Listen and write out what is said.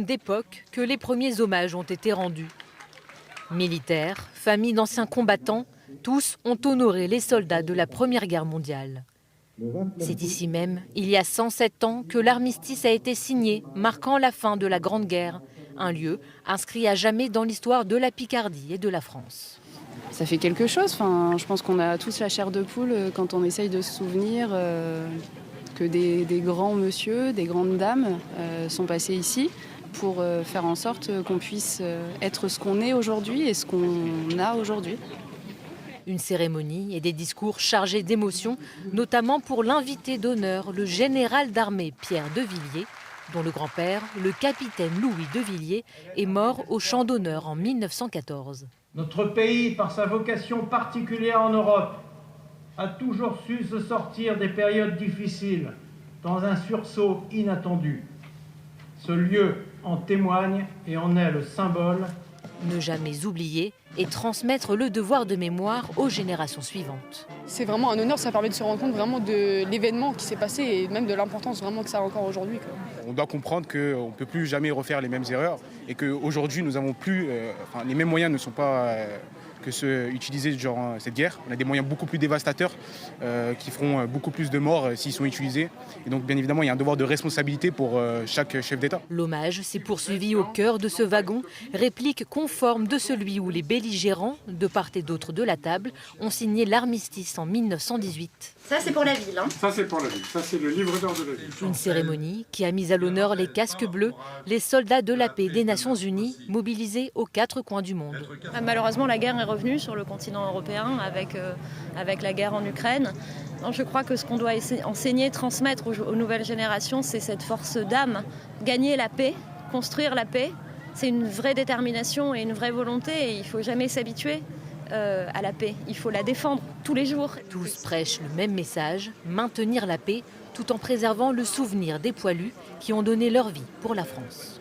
D'époque que les premiers hommages ont été rendus. Militaires, familles d'anciens combattants, tous ont honoré les soldats de la Première Guerre mondiale. C'est ici même, il y a 107 ans, que l'armistice a été signé, marquant la fin de la Grande Guerre, un lieu inscrit à jamais dans l'histoire de la Picardie et de la France. Ça fait quelque chose, je pense qu'on a tous la chair de poule quand on essaye de se souvenir que des grands monsieur, des grandes dames sont passés ici pour faire en sorte qu'on puisse être ce qu'on est aujourd'hui et ce qu'on a aujourd'hui. Une cérémonie et des discours chargés d'émotions, notamment pour l'invité d'honneur, le général d'armée Pierre de Villiers, dont le grand-père, le capitaine Louis de Villiers, est mort au champ d'honneur en 1914. Notre pays, par sa vocation particulière en Europe, a toujours su se sortir des périodes difficiles dans un sursaut inattendu. Ce lieu en témoigne et en est le symbole. Ne jamais oublier et transmettre le devoir de mémoire aux générations suivantes. C'est vraiment un honneur, ça permet de se rendre compte vraiment de l'événement qui s'est passé et même de l'importance vraiment que ça a encore aujourd'hui. On doit comprendre qu'on ne peut plus jamais refaire les mêmes erreurs et qu'aujourd'hui nous avons plus, les mêmes moyens ne sont pas que ceux utilisés durant cette guerre. On a des moyens beaucoup plus dévastateurs qui feront beaucoup plus de morts s'ils sont utilisés. Et donc bien évidemment il y a un devoir de responsabilité pour chaque chef d'État. L'hommage s'est poursuivi au cœur de ce wagon, réplique conforme de celui où les belligérants, de part et d'autre de la table, ont signé l'armistice en 1918. Ça c'est pour la ville. Ça c'est pour la ville, ça c'est le livre d'or de la ville. Une cérémonie qui a mis à l'honneur les casques bleus, les soldats de la paix des Nations Unies, mobilisés aux 4 coins du monde. Malheureusement la guerre est revenue sur le continent européen avec la guerre en Ukraine. Donc, je crois que ce qu'on doit enseigner, transmettre aux nouvelles générations, c'est cette force d'âme. Gagner la paix, construire la paix, c'est une vraie détermination et une vraie volonté et il ne faut jamais s'habituer à la paix. Il faut la défendre tous les jours. Tous prêchent le même message, maintenir la paix tout en préservant le souvenir des poilus qui ont donné leur vie pour la France.